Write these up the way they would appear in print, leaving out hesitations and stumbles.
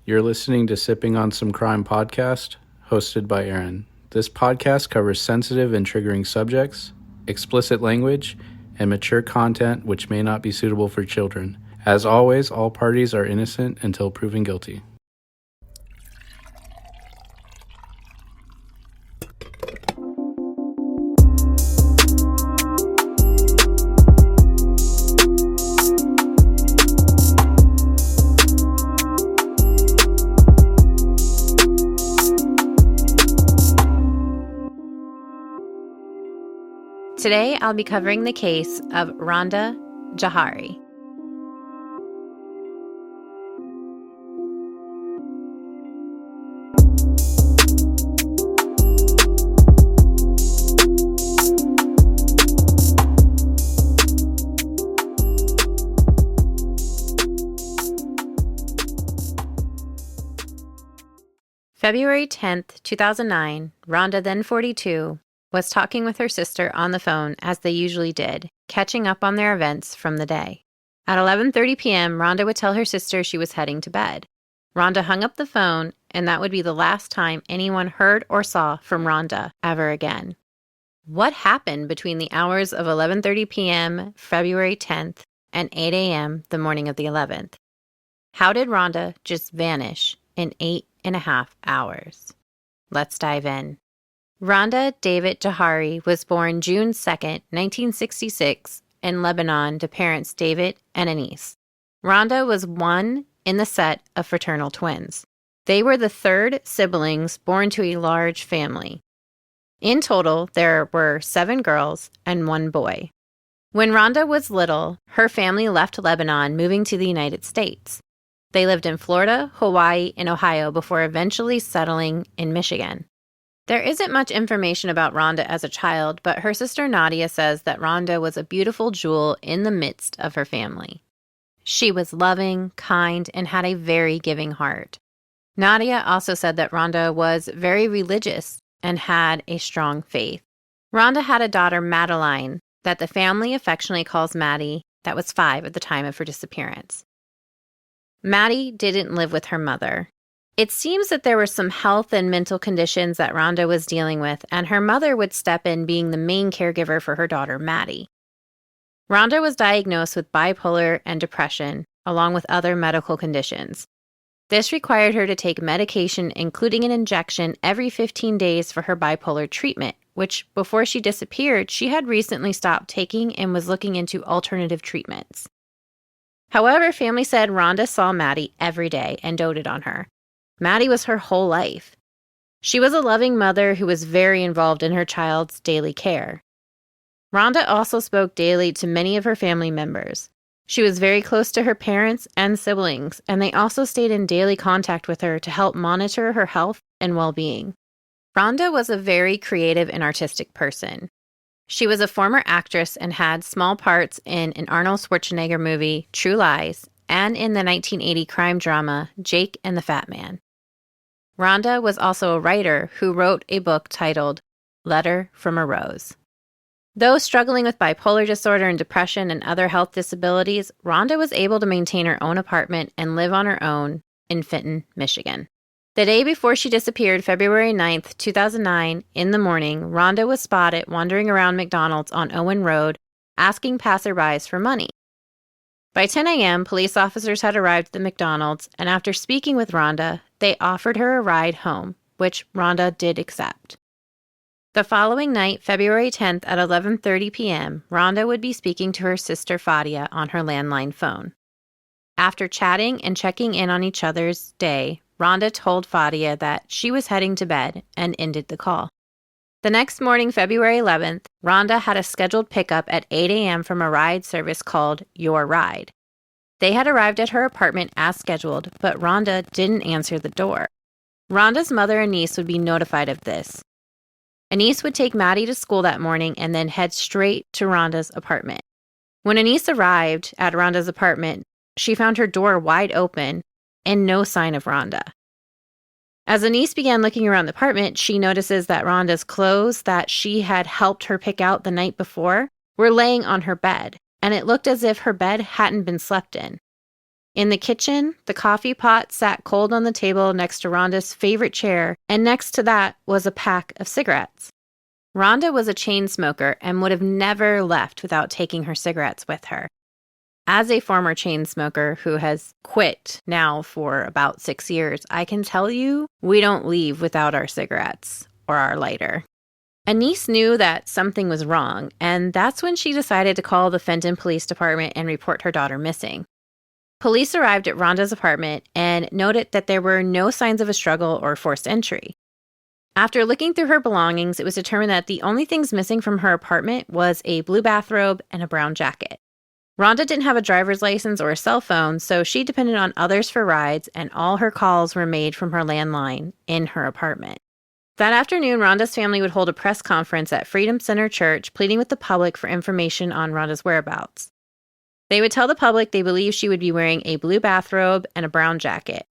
You're listening to Sipping on Some Crime podcast, hosted by Aaron. This podcast covers sensitive and triggering subjects, explicit language, and mature content which may not be suitable for children. As always, all parties are innocent until proven guilty. Today, I'll be covering the case of Randa Jawhari. February 10th, 2009, Randa, then 42, was talking with her sister on the phone as they usually did, catching up on their events from the day. At 11:30 p.m., Randa would tell her sister she was heading to bed. Randa hung up the phone, and that would be the last time anyone heard or saw from Randa ever again. What happened between the hours of 11:30 p.m., February 10th, and 8 a.m., the morning of the 11th? How did Randa just vanish in 8.5 hours? Let's dive in. Randa David Jawhari was born June 2nd, 1966, in Lebanon to parents David and Anise. Randa was one in the set of fraternal twins. They were the third siblings born to a large family. In total, there were 7 girls and 1 boy. When Randa was little, her family left Lebanon, moving to the United States. They lived in Florida, Hawaii, and Ohio before eventually settling in Michigan. There isn't much information about Randa as a child, but her sister Nadia says that Randa was a beautiful jewel in the midst of her family. She was loving, kind, and had a very giving heart. Nadia also said that Randa was very religious and had a strong faith. Randa had a daughter, Madeline, that the family affectionately calls Maddie, that was 5 at the time of her disappearance. Maddie didn't live with her mother. It seems that there were some health and mental conditions that Randa was dealing with, and her mother would step in being the main caregiver for her daughter, Maddie. Randa was diagnosed with bipolar and depression, along with other medical conditions. This required her to take medication, including an injection, every 15 days for her bipolar treatment, which, before she disappeared, she had recently stopped taking and was looking into alternative treatments. However, family said Randa saw Maddie every day and doted on her. Maddie was her whole life. She was a loving mother who was very involved in her child's daily care. Randa also spoke daily to many of her family members. She was very close to her parents and siblings, and they also stayed in daily contact with her to help monitor her health and well-being. Randa was a very creative and artistic person. She was a former actress and had small parts in an Arnold Schwarzenegger movie, True Lies, and in the 1980 crime drama, Jake and the Fat Man. Randa was also a writer who wrote a book titled Letter from a Rose. Though struggling with bipolar disorder and depression and other health disabilities, Randa was able to maintain her own apartment and live on her own in Fenton, Michigan. The day before she disappeared, February 9th, 2009, in the morning, Randa was spotted wandering around McDonald's on Owen Road, asking passerbys for money. By 10 a.m., police officers had arrived at the McDonald's, and after speaking with Randa, they offered her a ride home, which Randa did accept. The following night, February 10th at 11:30 p.m., Randa would be speaking to her sister Fadia on her landline phone. After chatting and checking in on each other's day, Randa told Fadia that she was heading to bed and ended the call. The next morning, February 11th, Randa had a scheduled pickup at 8 a.m. from a ride service called Your Ride. They had arrived at her apartment as scheduled, but Randa didn't answer the door. Randa's mother, Anise, would be notified of this. Anise would take Maddie to school that morning and then head straight to Randa's apartment. When Anise arrived at Randa's apartment, she found her door wide open and no sign of Randa. As Anise began looking around the apartment, she notices that Randa's clothes that she had helped her pick out the night before were laying on her bed, and it looked as if her bed hadn't been slept in. In the kitchen, the coffee pot sat cold on the table next to Ronda's favorite chair, and next to that was a pack of cigarettes. Ronda was a chain smoker and would have never left without taking her cigarettes with her. As a former chain smoker who has quit now for about 6 years, I can tell you we don't leave without our cigarettes or our lighter. Anise knew that something was wrong, and that's when she decided to call the Fenton Police Department and report her daughter missing. Police arrived at Ronda's apartment and noted that there were no signs of a struggle or forced entry. After looking through her belongings, it was determined that the only things missing from her apartment was a blue bathrobe and a brown jacket. Ronda didn't have a driver's license or a cell phone, so she depended on others for rides, and all her calls were made from her landline in her apartment. That afternoon, Ronda's family would hold a press conference at Freedom Center Church, pleading with the public for information on Ronda's whereabouts. They would tell the public they believed she would be wearing a blue bathrobe and a brown jacket.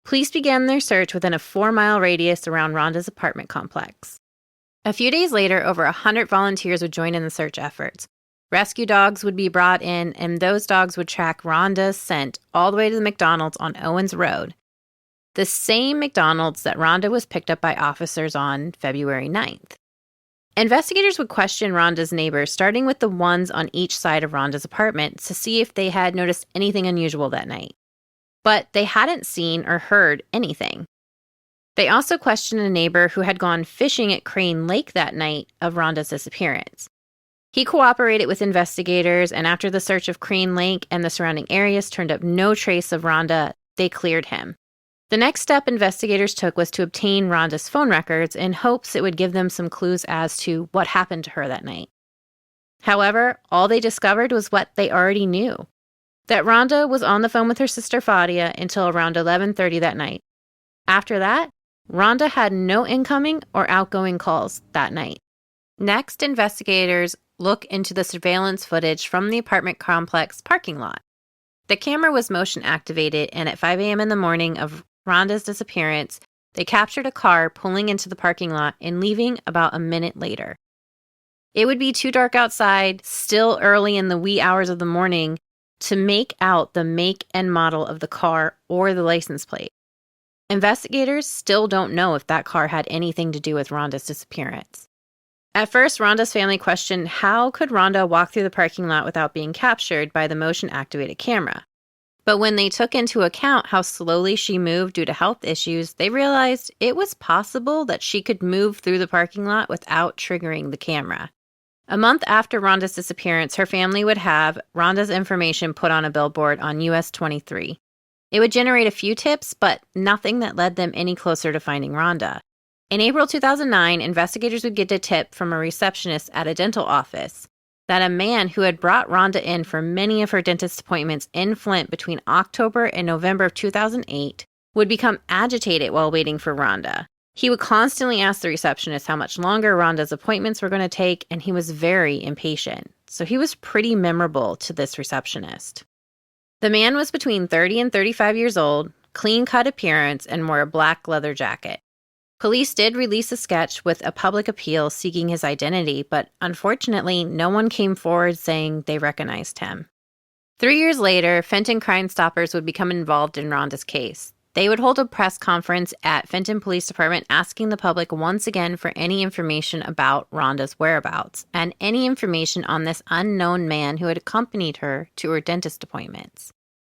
Police began their search within a 4-mile radius around Ronda's apartment complex. A few days later, over 100 volunteers would join in the search efforts. Rescue dogs would be brought in, and those dogs would track Ronda's scent all the way to the McDonald's on Owens Road, the same McDonald's that Ronda was picked up by officers on February 9th. Investigators would question Ronda's neighbors, starting with the ones on each side of Ronda's apartment, to see if they had noticed anything unusual that night. But they hadn't seen or heard anything. They also questioned a neighbor who had gone fishing at Crane Lake that night of Ronda's disappearance. He cooperated with investigators, and after the search of Crane Lake and the surrounding areas turned up no trace of Ronda, they cleared him. The next step investigators took was to obtain Ronda's phone records in hopes it would give them some clues as to what happened to her that night. However, all they discovered was what they already knew, that Ronda was on the phone with her sister Fadia until around 11:30 that night. After that, Ronda had no incoming or outgoing calls that night. Next, investigators look into the surveillance footage from the apartment complex parking lot. The camera was motion activated, and at 5 a.m. in the morning of Ronda's disappearance, they captured a car pulling into the parking lot and leaving about a minute later. It would be too dark outside, still early in the wee hours of the morning, to make out the make and model of the car or the license plate. Investigators still don't know if that car had anything to do with Ronda's disappearance. At first, Ronda's family questioned how could Ronda walk through the parking lot without being captured by the motion-activated camera. But when they took into account how slowly she moved due to health issues, they realized it was possible that she could move through the parking lot without triggering the camera. A month after Ronda's disappearance, her family would have Ronda's information put on a billboard on US 23. It would generate a few tips, but nothing that led them any closer to finding Ronda. In April 2009, investigators would get a tip from a receptionist at a dental office that a man who had brought Ronda in for many of her dentist appointments in Flint between October and November of 2008 would become agitated while waiting for Ronda. He would constantly ask the receptionist how much longer Ronda's appointments were going to take, and he was very impatient. So he was pretty memorable to this receptionist. The man was between 30 and 35 years old, clean-cut appearance, and wore a black leather jacket. Police did release a sketch with a public appeal seeking his identity, but unfortunately, no one came forward saying they recognized him. 3 years later, Fenton Crime Stoppers would become involved in Ronda's case. They would hold a press conference at Fenton Police Department asking the public once again for any information about Ronda's whereabouts and any information on this unknown man who had accompanied her to her dentist appointments.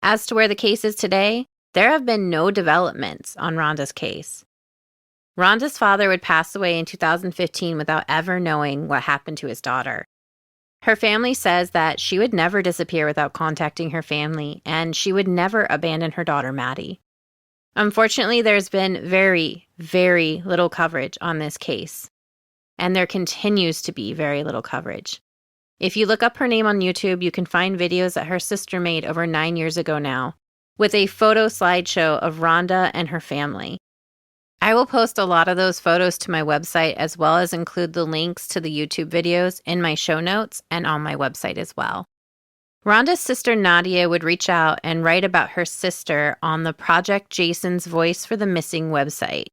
As to where the case is today, there have been no developments on Ronda's case. Ronda's father would pass away in 2015 without ever knowing what happened to his daughter. Her family says that she would never disappear without contacting her family, and she would never abandon her daughter, Maddie. Unfortunately, there's been very, very little coverage on this case, and there continues to be very little coverage. If you look up her name on YouTube, you can find videos that her sister made over 9 years ago now, with a photo slideshow of Ronda and her family. I will post a lot of those photos to my website, as well as include the links to the YouTube videos in my show notes and on my website as well. Ronda's sister Nadia would reach out and write about her sister on the Project Jason's Voice for the Missing website,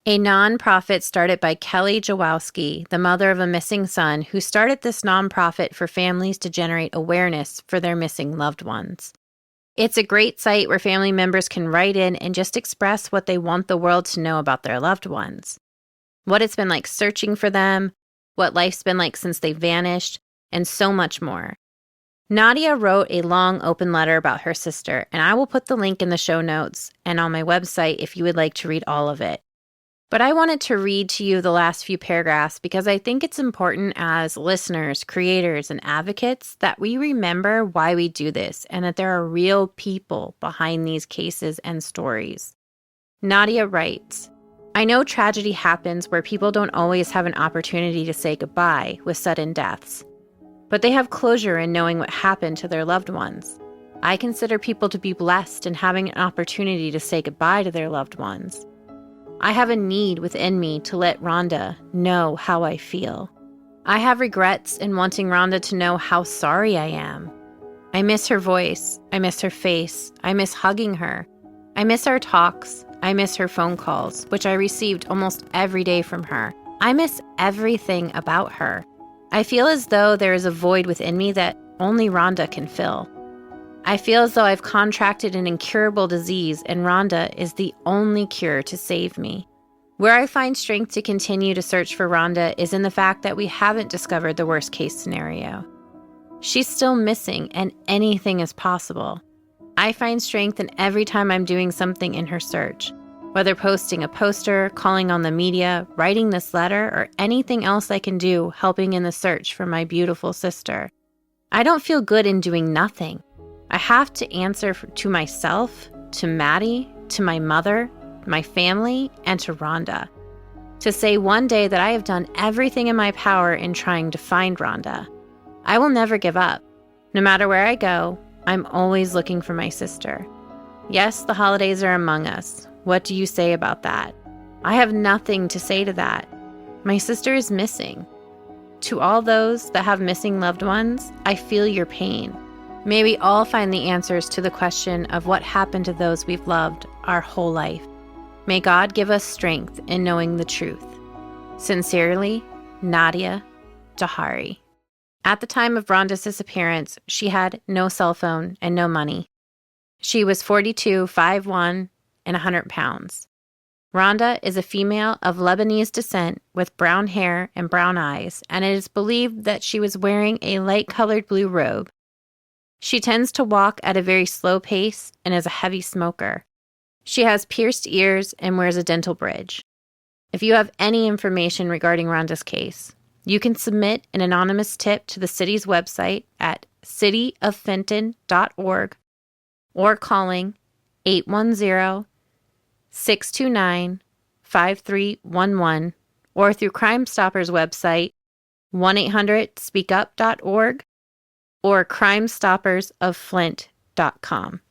a nonprofit started by Kelly Jawhari, the mother of a missing son, who started this nonprofit for families to generate awareness for their missing loved ones. It's a great site where family members can write in and just express what they want the world to know about their loved ones. What it's been like searching for them, what life's been like since they vanished, and so much more. Nadia wrote a long open letter about her sister, and I will put the link in the show notes and on my website if you would like to read all of it. But I wanted to read to you the last few paragraphs because I think it's important as listeners, creators, and advocates that we remember why we do this and that there are real people behind these cases and stories. Nadia writes, I know tragedy happens where people don't always have an opportunity to say goodbye with sudden deaths, but they have closure in knowing what happened to their loved ones. I consider people to be blessed in having an opportunity to say goodbye to their loved ones. I have a need within me to let Randa know how I feel. I have regrets in wanting Randa to know how sorry I am. I miss her voice. I miss her face. I miss hugging her. I miss our talks. I miss her phone calls, which I received almost every day from her. I miss everything about her. I feel as though there is a void within me that only Randa can fill. I feel as though I've contracted an incurable disease and Randa is the only cure to save me. Where I find strength to continue to search for Randa is in the fact that we haven't discovered the worst case scenario. She's still missing and anything is possible. I find strength in every time I'm doing something in her search, whether posting a poster, calling on the media, writing this letter, or anything else I can do helping in the search for my beautiful sister. I don't feel good in doing nothing. I have to answer to myself, to Maddie, to my mother, my family, and to Randa. To say one day that I have done everything in my power in trying to find Randa. I will never give up. No matter where I go, I'm always looking for my sister. Yes, the holidays are among us. What do you say about that? I have nothing to say to that. My sister is missing. To all those that have missing loved ones, I feel your pain. May we all find the answers to the question of what happened to those we've loved our whole life. May God give us strength in knowing the truth. Sincerely, Nadia, Jawhari. At the time of Randa's disappearance, she had no cell phone and no money. She was 42, 5'1", and 100 pounds. Randa is a female of Lebanese descent with brown hair and brown eyes, and it is believed that she was wearing a light-colored blue robe. She tends to walk at a very slow pace and is a heavy smoker. She has pierced ears and wears a dental bridge. If you have any information regarding Randa's case, you can submit an anonymous tip to the city's website at cityoffenton.org or calling 810-629-5311 or through Crime Stoppers website 1-800-SpeakUp.org or crimestoppersofflint.com.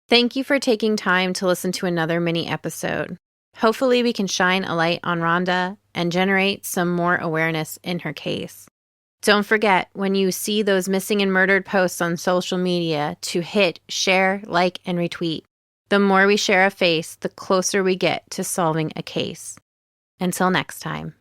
Thank you for taking time to listen to another mini episode. Hopefully we can shine a light on Randa and generate some more awareness in her case. Don't forget, when you see those missing and murdered posts on social media, to hit share, like, and retweet. The more we share a face, the closer we get to solving a case. Until next time.